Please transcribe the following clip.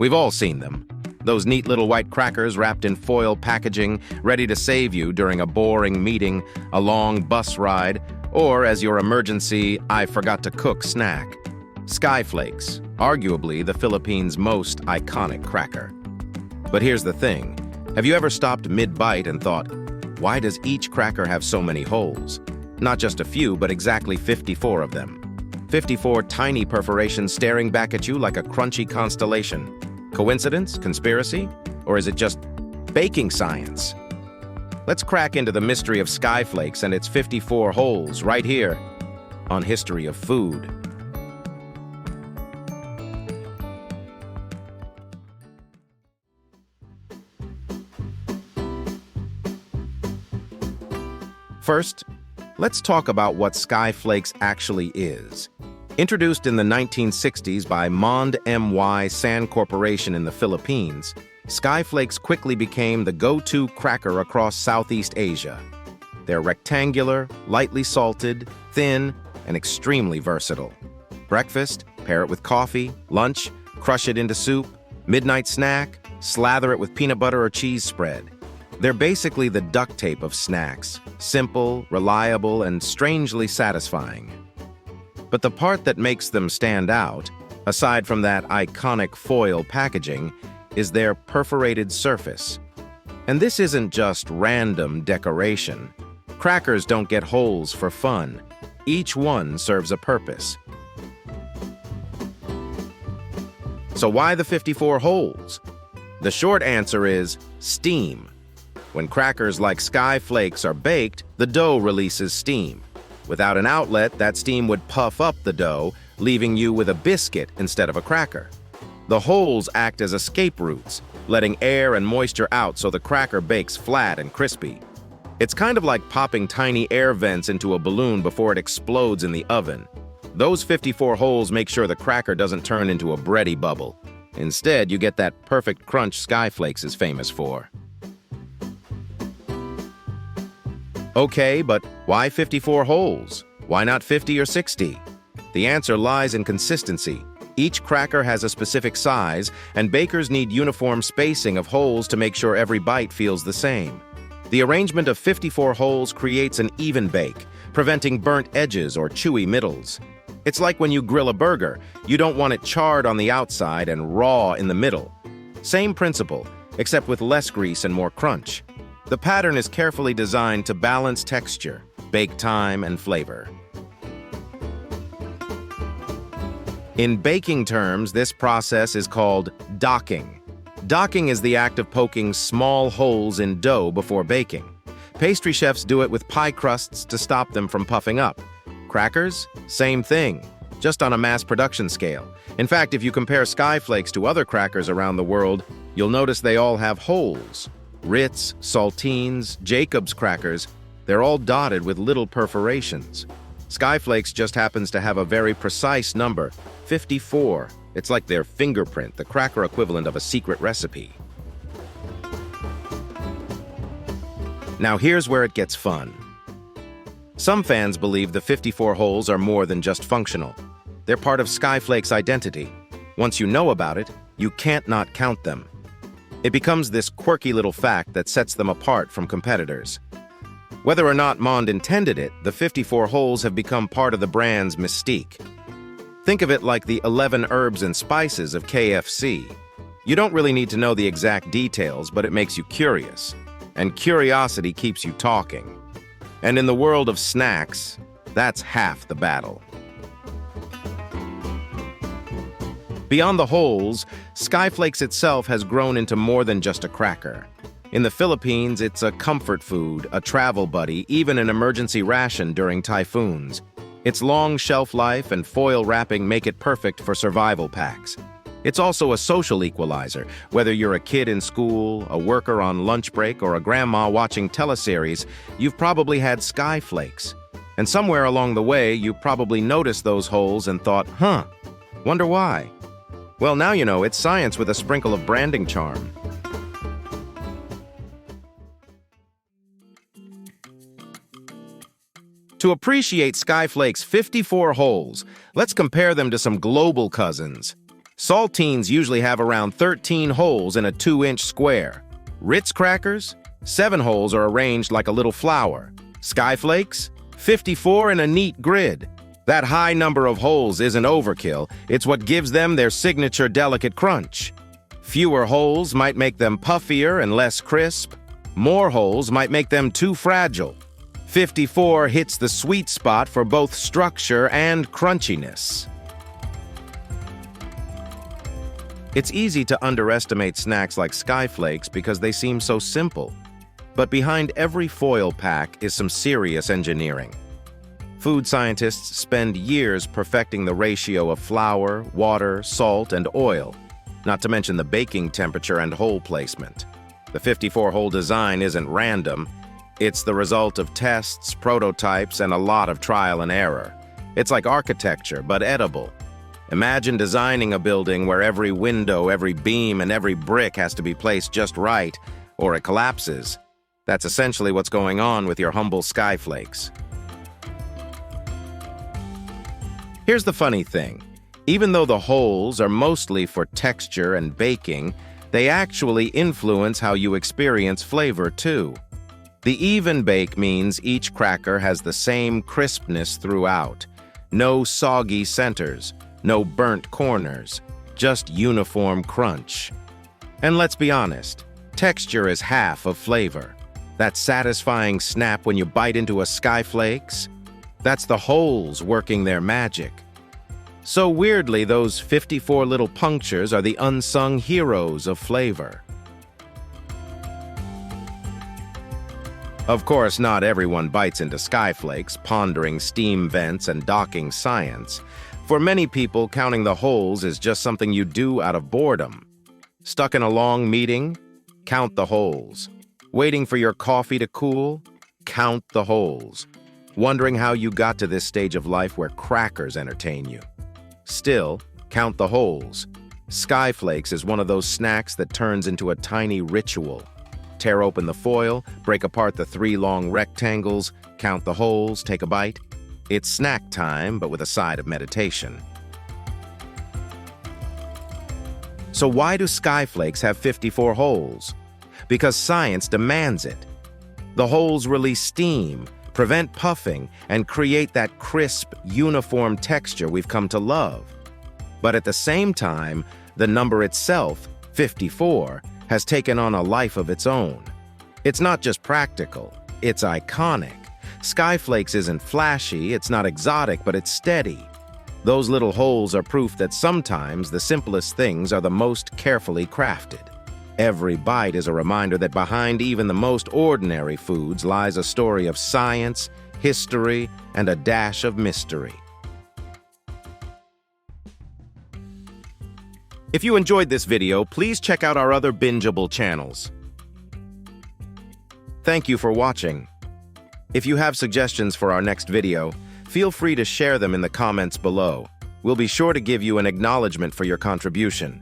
We've all seen them. Those neat little white crackers wrapped in foil packaging, ready to save you during a boring meeting, a long bus ride, or as your emergency "I forgot to cook" snack. SkyFlakes, arguably the Philippines' most iconic cracker. But here's the thing. Have you ever stopped mid-bite and thought, why does each cracker have so many holes? Not just a few, but exactly 54 of them. 54 tiny perforations staring back at you like a crunchy constellation. Coincidence? Conspiracy? Or is it just baking science? Let's crack into the mystery of SkyFlakes and its 54 holes right here on History of Food. First, let's talk about what SkyFlakes actually is. Introduced in the 1960s by Monde My San Corporation in the Philippines, SkyFlakes quickly became the go-to cracker across Southeast Asia. They're rectangular, lightly salted, thin, and extremely versatile. Breakfast, pair it with coffee. Lunch, crush it into soup. Midnight snack, slather it with peanut butter or cheese spread. They're basically the duct tape of snacks, simple, reliable, and strangely satisfying. But the part that makes them stand out, aside from that iconic foil packaging, is their perforated surface. And this isn't just random decoration. Crackers don't get holes for fun. Each one serves a purpose. So why the 54 holes? The short answer is steam. When crackers like SkyFlakes are baked, the dough releases steam. Without an outlet, that steam would puff up the dough, leaving you with a biscuit instead of a cracker. The holes act as escape routes, letting air and moisture out so the cracker bakes flat and crispy. It's kind of like popping tiny air vents into a balloon before it explodes in the oven. Those 54 holes make sure the cracker doesn't turn into a bready bubble. Instead, you get that perfect crunch SkyFlakes is famous for. Okay, but why 54 holes? Why not 50 or 60? The answer lies in consistency. Each cracker has a specific size, and bakers need uniform spacing of holes to make sure every bite feels the same. The arrangement of 54 holes creates an even bake, preventing burnt edges or chewy middles. It's like when you grill a burger. You don't want it charred on the outside and raw in the middle. Same principle, except with less grease and more crunch. The pattern is carefully designed to balance texture, bake time, and flavor. In baking terms, this process is called docking. Docking is the act of poking small holes in dough before baking. Pastry chefs do it with pie crusts to stop them from puffing up. Crackers? Same thing, just on a mass production scale. In fact, if you compare SkyFlakes to other crackers around the world, you'll notice they all have holes. Ritz, saltines, Jacob's crackers, they're all dotted with little perforations. SkyFlakes just happens to have a very precise number, 54. It's like their fingerprint, the cracker equivalent of a secret recipe. Now here's where it gets fun. Some fans believe the 54 holes are more than just functional. They're part of SkyFlakes' identity. Once you know about it, you can't not count them. It becomes this quirky little fact that sets them apart from competitors. Whether or not Monde intended it, the 54 holes have become part of the brand's mystique. Think of it like the 11 herbs and spices of KFC. You don't really need to know the exact details, but it makes you curious. And curiosity keeps you talking. And in the world of snacks, that's half the battle. Beyond the holes, SkyFlakes itself has grown into more than just a cracker. In the Philippines, it's a comfort food, a travel buddy, even an emergency ration during typhoons. Its long shelf life and foil wrapping make it perfect for survival packs. It's also a social equalizer. Whether you're a kid in school, a worker on lunch break, or a grandma watching teleseries, you've probably had SkyFlakes. And somewhere along the way, you probably noticed those holes and thought, wonder why? Well, now you know it's science with a sprinkle of branding charm. To appreciate SkyFlakes' 54 holes, let's compare them to some global cousins. Saltines usually have around 13 holes in a 2-inch square. Ritz crackers? 7 holes are arranged like a little flower. SkyFlakes? 54 in a neat grid. That high number of holes isn't overkill, it's what gives them their signature delicate crunch. Fewer holes might make them puffier and less crisp. More holes might make them too fragile. 54 hits the sweet spot for both structure and crunchiness. It's easy to underestimate snacks like SkyFlakes because they seem so simple. But behind every foil pack is some serious engineering. Food scientists spend years perfecting the ratio of flour, water, salt, and oil, not to mention the baking temperature and hole placement. The 54-hole design isn't random. It's the result of tests, prototypes, and a lot of trial and error. It's like architecture, but edible. Imagine designing a building where every window, every beam, and every brick has to be placed just right, or it collapses. That's essentially what's going on with your humble SkyFlakes. Here's the funny thing. Even though the holes are mostly for texture and baking, they actually influence how you experience flavor too. The even bake means each cracker has the same crispness throughout. No soggy centers, no burnt corners, just uniform crunch. And let's be honest, texture is half of flavor. That satisfying snap when you bite into a SkyFlakes, that's the holes working their magic. So weirdly, those 54 little punctures are the unsung heroes of flavor. Of course, not everyone bites into SkyFlakes, pondering steam vents and docking science. For many people, counting the holes is just something you do out of boredom. Stuck in a long meeting? Count the holes. Waiting for your coffee to cool? Count the holes. Wondering how you got to this stage of life where crackers entertain you? Still, count the holes. SkyFlakes is one of those snacks that turns into a tiny ritual. Tear open the foil, break apart the 3 long rectangles, count the holes, take a bite. It's snack time, but with a side of meditation. So why do SkyFlakes have 54 holes? Because science demands it. The holes release steam, prevent puffing, and create that crisp, uniform texture we've come to love. But at the same time, the number itself, 54, has taken on a life of its own. It's not just practical, it's iconic. SkyFlakes isn't flashy, it's not exotic, but it's steady. Those little holes are proof that sometimes the simplest things are the most carefully crafted. Every bite is a reminder that behind even the most ordinary foods lies a story of science, history, and a dash of mystery. If you enjoyed this video, please check out our other bingeable channels. Thank you for watching. If you have suggestions for our next video, feel free to share them in the comments below. We'll be sure to give you an acknowledgement for your contribution.